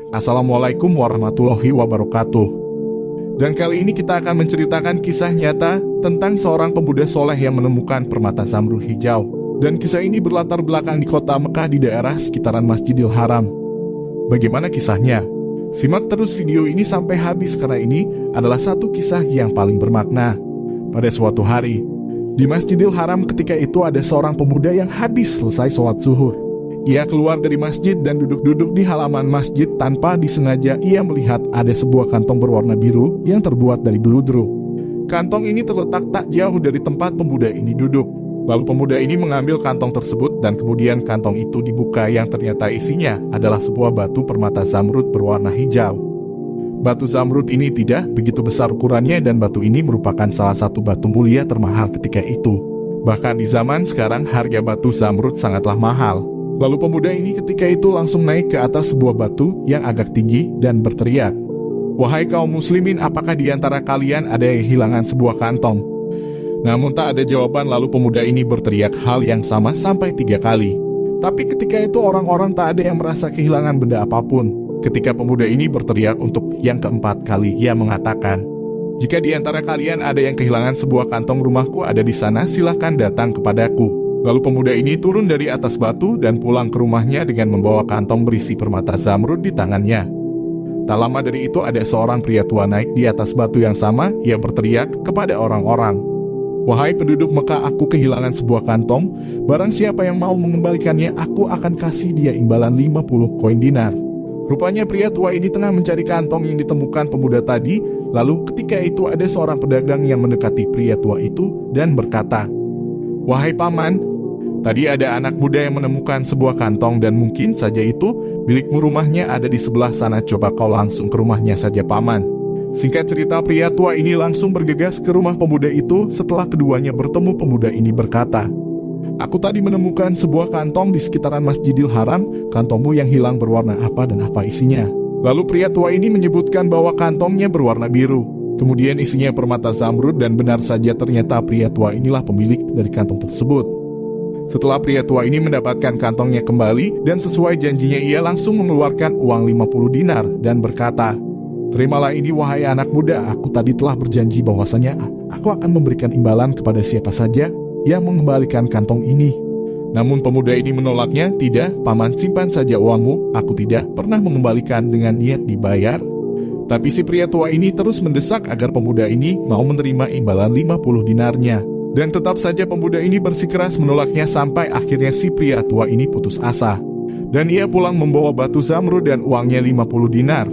Assalamualaikum warahmatullahi wabarakatuh. Dan kali ini kita akan menceritakan kisah nyata tentang seorang pemuda soleh yang menemukan permata zamrud hijau. Dan kisah ini berlatar belakang di kota Mekah di daerah sekitaran Masjidil Haram. Bagaimana kisahnya? Simak terus video ini sampai habis karena ini adalah satu kisah yang paling bermakna. Pada suatu hari, di Masjidil Haram ketika itu ada seorang pemuda yang habis selesai sholat zuhur. Ia keluar dari masjid dan duduk-duduk di halaman masjid tanpa disengaja ia melihat ada sebuah kantong berwarna biru yang terbuat dari beludru. Kantong ini terletak tak jauh dari tempat pemuda ini duduk. Lalu pemuda ini mengambil kantong tersebut dan kemudian kantong itu dibuka yang ternyata isinya adalah sebuah batu permata zamrud berwarna hijau. Batu zamrud ini tidak begitu besar ukurannya dan batu ini merupakan salah satu batu mulia termahal ketika itu. Bahkan di zaman sekarang harga batu zamrud sangatlah mahal. Lalu pemuda ini ketika itu langsung naik ke atas sebuah batu yang agak tinggi dan berteriak, "Wahai kaum muslimin, apakah di antara kalian ada yang kehilangan sebuah kantong?" Namun tak ada jawaban, lalu pemuda ini berteriak hal yang sama sampai 3 kali. Tapi ketika itu orang-orang tak ada yang merasa kehilangan benda apapun. Ketika pemuda ini berteriak untuk yang keempat kali, ia mengatakan, "Jika di antara kalian ada yang kehilangan sebuah kantong, rumahku ada di sana, silahkan datang kepadaku." Lalu pemuda ini turun dari atas batu dan pulang ke rumahnya dengan membawa kantong berisi permata zamrud di tangannya. Tak lama dari itu ada seorang pria tua naik di atas batu yang sama. Ia berteriak kepada orang-orang, "Wahai penduduk Mekah, aku kehilangan sebuah kantong. Barang siapa yang mau mengembalikannya, aku akan kasih dia imbalan 50 koin dinar." Rupanya pria tua ini tengah mencari kantong yang ditemukan pemuda tadi. Lalu ketika itu ada seorang pedagang yang mendekati pria tua itu dan berkata, "Wahai paman, tadi ada anak muda yang menemukan sebuah kantong dan mungkin saja itu milikmu, rumahnya ada di sebelah sana, coba kau langsung ke rumahnya saja paman." Singkat cerita, pria tua ini langsung bergegas ke rumah pemuda itu. Setelah keduanya bertemu, pemuda ini berkata, "Aku tadi menemukan sebuah kantong di sekitaran Masjidil Haram. Kantongmu yang hilang berwarna apa dan apa isinya?" Lalu pria tua ini menyebutkan bahwa kantongnya berwarna biru. Kemudian isinya permata zamrud dan benar saja ternyata pria tua inilah pemilik dari kantong tersebut. Setelah pria tua ini mendapatkan kantongnya kembali dan sesuai janjinya ia langsung mengeluarkan uang 50 dinar dan berkata, "Terimalah ini wahai anak muda, aku tadi telah berjanji bahwasanya aku akan memberikan imbalan kepada siapa saja yang mengembalikan kantong ini." Namun pemuda ini menolaknya, "Tidak, paman, simpan saja uangmu, aku tidak pernah mengembalikan dengan niat dibayar." Tapi si pria tua ini terus mendesak agar pemuda ini mau menerima imbalan 50 dinarnya. Dan tetap saja pemuda ini bersikeras menolaknya sampai akhirnya si pria tua ini putus asa. Dan ia pulang membawa batu zamrud dan uangnya 50 dinar.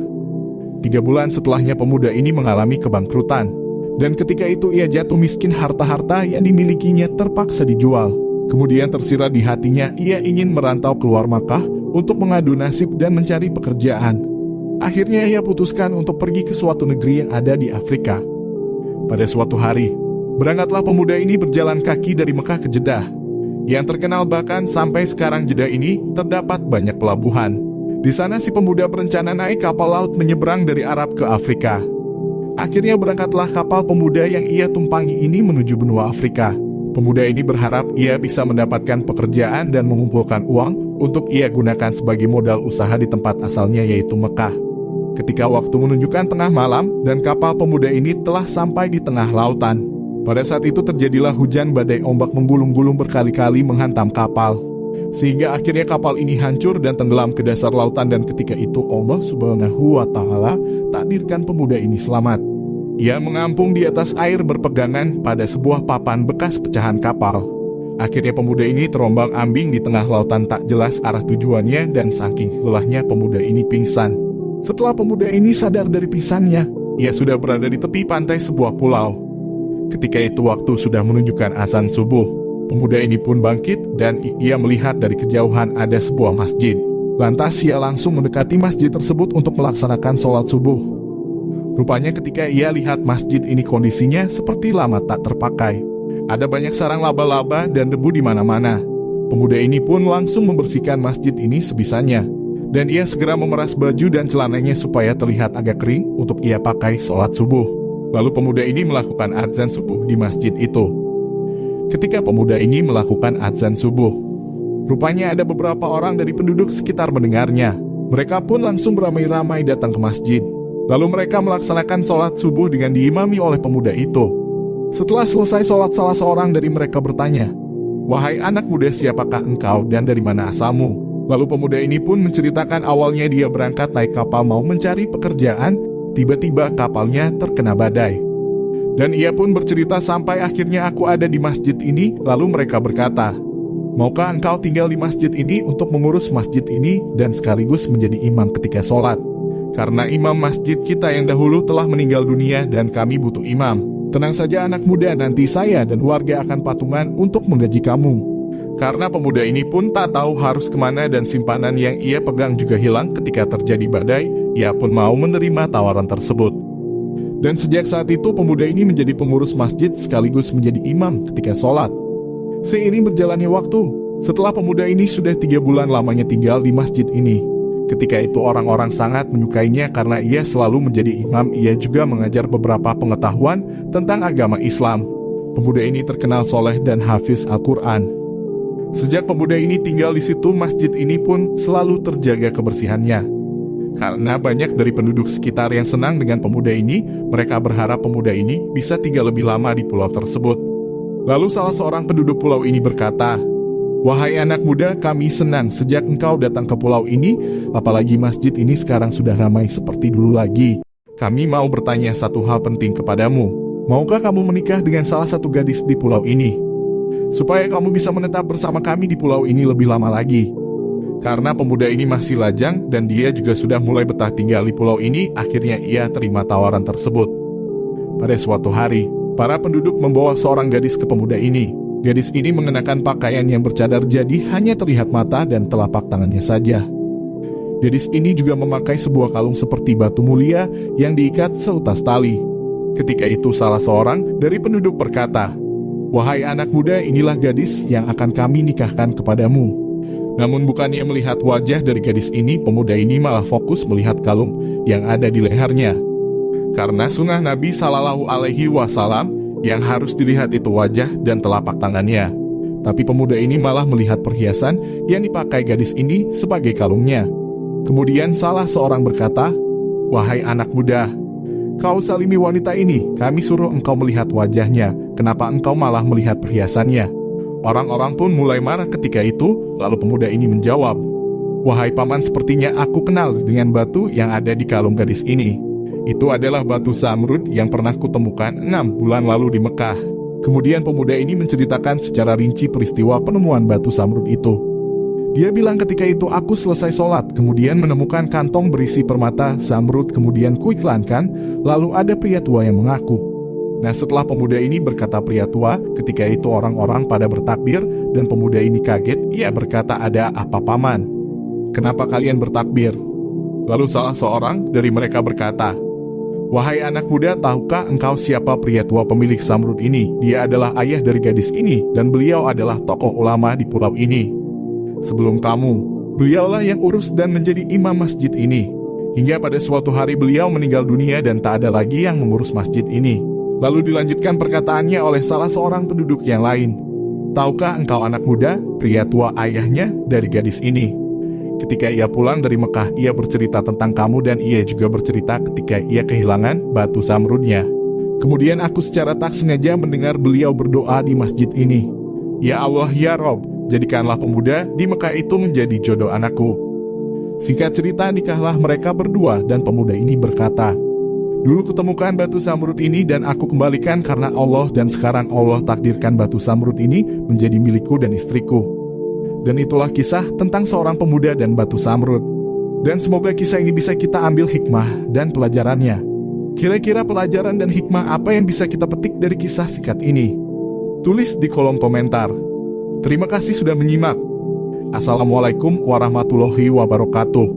3 bulan setelahnya pemuda ini mengalami kebangkrutan. Dan ketika itu ia jatuh miskin, harta-harta yang dimilikinya terpaksa dijual. Kemudian tersirat di hatinya ia ingin merantau keluar Makkah untuk mengadu nasib dan mencari pekerjaan. Akhirnya ia putuskan untuk pergi ke suatu negeri yang ada di Afrika. Pada suatu hari, berangkatlah pemuda ini berjalan kaki dari Mekah ke Jeddah. Yang terkenal bahkan sampai sekarang Jeddah ini terdapat banyak pelabuhan. Di sana si pemuda berencana naik kapal laut menyeberang dari Arab ke Afrika. Akhirnya berangkatlah kapal pemuda yang ia tumpangi ini menuju benua Afrika. Pemuda ini berharap ia bisa mendapatkan pekerjaan dan mengumpulkan uang untuk ia gunakan sebagai modal usaha di tempat asalnya yaitu Mekah. Ketika waktu menunjukkan tengah malam dan kapal pemuda ini telah sampai di tengah lautan. Pada saat itu terjadilah hujan badai, ombak menggulung-gulung berkali-kali menghantam kapal. Sehingga akhirnya kapal ini hancur dan tenggelam ke dasar lautan dan ketika itu Allah Subhanahu wa Ta'ala takdirkan pemuda ini selamat. Ia mengampung di atas air berpegangan pada sebuah papan bekas pecahan kapal. Akhirnya pemuda ini terombang-ambing di tengah lautan tak jelas arah tujuannya dan saking lelahnya pemuda ini pingsan. Setelah pemuda ini sadar dari pingsannya, ia sudah berada di tepi pantai sebuah pulau. Ketika itu waktu sudah menunjukkan azan subuh. Pemuda ini pun bangkit dan ia melihat dari kejauhan ada sebuah masjid. Lantas ia langsung mendekati masjid tersebut untuk melaksanakan sholat subuh. Rupanya ketika ia lihat masjid ini kondisinya seperti lama tak terpakai. Ada banyak sarang laba-laba dan debu di mana-mana. Pemuda ini pun langsung membersihkan masjid ini sebisanya. Dan ia segera memeras baju dan celananya supaya terlihat agak kering untuk ia pakai sholat subuh. Lalu pemuda ini melakukan azan subuh di masjid itu. Ketika pemuda ini melakukan azan subuh, rupanya ada beberapa orang dari penduduk sekitar mendengarnya. Mereka pun langsung beramai-ramai datang ke masjid. Lalu mereka melaksanakan sholat subuh dengan diimami oleh pemuda itu. Setelah selesai sholat, salah seorang dari mereka bertanya, "Wahai anak muda, siapakah engkau dan dari mana asalmu?" Lalu pemuda ini pun menceritakan awalnya dia berangkat naik kapal mau mencari pekerjaan, tiba-tiba kapalnya terkena badai. Dan ia pun bercerita sampai akhirnya aku ada di masjid ini, lalu mereka berkata, "Maukah engkau tinggal di masjid ini untuk mengurus masjid ini dan sekaligus menjadi imam ketika sholat? Karena imam masjid kita yang dahulu telah meninggal dunia dan kami butuh imam. Tenang saja anak muda, nanti saya dan warga akan patungan untuk menggaji kamu." Karena pemuda ini pun tak tahu harus kemana dan simpanan yang ia pegang juga hilang ketika terjadi badai, ia pun mau menerima tawaran tersebut. Dan sejak saat itu pemuda ini menjadi pengurus masjid sekaligus menjadi imam ketika sholat. Seiring berjalannya waktu, setelah pemuda ini sudah 3 bulan lamanya tinggal di masjid ini. Ketika itu orang-orang sangat menyukainya karena ia selalu menjadi imam, ia juga mengajar beberapa pengetahuan tentang agama Islam. Pemuda ini terkenal soleh dan hafiz Al-Quran. Sejak pemuda ini tinggal di situ, masjid ini pun selalu terjaga kebersihannya. Karena banyak dari penduduk sekitar yang senang dengan pemuda ini, mereka berharap pemuda ini bisa tinggal lebih lama di pulau tersebut. Lalu salah seorang penduduk pulau ini berkata, "Wahai anak muda, kami senang sejak engkau datang ke pulau ini, apalagi masjid ini sekarang sudah ramai seperti dulu lagi. Kami mau bertanya satu hal penting kepadamu. Maukah kamu menikah dengan salah satu gadis di pulau ini? Supaya kamu bisa menetap bersama kami di pulau ini lebih lama lagi." Karena pemuda ini masih lajang dan dia juga sudah mulai betah tinggal di pulau ini, akhirnya ia terima tawaran tersebut. Pada suatu hari, para penduduk membawa seorang gadis ke pemuda ini. Gadis ini mengenakan pakaian yang bercadar jadi hanya terlihat mata dan telapak tangannya saja. Gadis ini juga memakai sebuah kalung seperti batu mulia yang diikat seutas tali. Ketika itu salah seorang dari penduduk berkata, "Wahai anak muda, inilah gadis yang akan kami nikahkan kepadamu." Namun bukannya melihat wajah dari gadis ini, pemuda ini malah fokus melihat kalung yang ada di lehernya. Karena sunnah Nabi Sallallahu Alaihi Wasallam yang harus dilihat itu wajah dan telapak tangannya. Tapi pemuda ini malah melihat perhiasan yang dipakai gadis ini sebagai kalungnya. Kemudian salah seorang berkata, "Wahai anak muda, kau salimi wanita ini, kami suruh engkau melihat wajahnya, kenapa engkau malah melihat perhiasannya?" Orang-orang pun mulai marah ketika itu, lalu pemuda ini menjawab, "Wahai paman, sepertinya aku kenal dengan batu yang ada di kalung gadis ini. Itu adalah batu Zamrud yang pernah kutemukan 6 bulan lalu di Mekah." Kemudian pemuda ini menceritakan secara rinci peristiwa penemuan batu Zamrud itu. Dia bilang ketika itu aku selesai sholat, kemudian menemukan kantong berisi permata Zamrud, kemudian kuiklankan, lalu ada pria tua yang mengaku. Nah, setelah pemuda ini berkata pria tua, ketika itu orang-orang pada bertakbir dan pemuda ini kaget. Ia berkata, "Ada apa paman? Kenapa kalian bertakbir?" Lalu salah seorang dari mereka berkata, "Wahai anak muda, tahukah engkau siapa pria tua pemilik Zamrud ini? Dia adalah ayah dari gadis ini dan beliau adalah tokoh ulama di pulau ini. Sebelum kamu, beliaulah yang urus dan menjadi imam masjid ini. Hingga pada suatu hari beliau meninggal dunia dan tak ada lagi yang mengurus masjid ini." Lalu dilanjutkan perkataannya oleh salah seorang penduduk yang lain, "Tahukah engkau anak muda, pria tua ayahnya dari gadis ini? Ketika ia pulang dari Mekah, ia bercerita tentang kamu dan ia juga bercerita ketika ia kehilangan batu Zamrudnya. Kemudian aku secara tak sengaja mendengar beliau berdoa di masjid ini. Ya Allah, ya Rob, jadikanlah pemuda di Mekah itu menjadi jodoh anakku." Singkat cerita, nikahlah mereka berdua dan pemuda ini berkata, "Dulu kutemukan batu Zamrud ini dan aku kembalikan karena Allah, dan sekarang Allah takdirkan batu Zamrud ini menjadi milikku dan istriku." Dan itulah kisah tentang seorang pemuda dan batu Zamrud. Dan semoga kisah ini bisa kita ambil hikmah dan pelajarannya. Kira-kira pelajaran dan hikmah apa yang bisa kita petik dari kisah singkat ini? Tulis di kolom komentar. Terima kasih sudah menyimak. Assalamualaikum warahmatullahi wabarakatuh.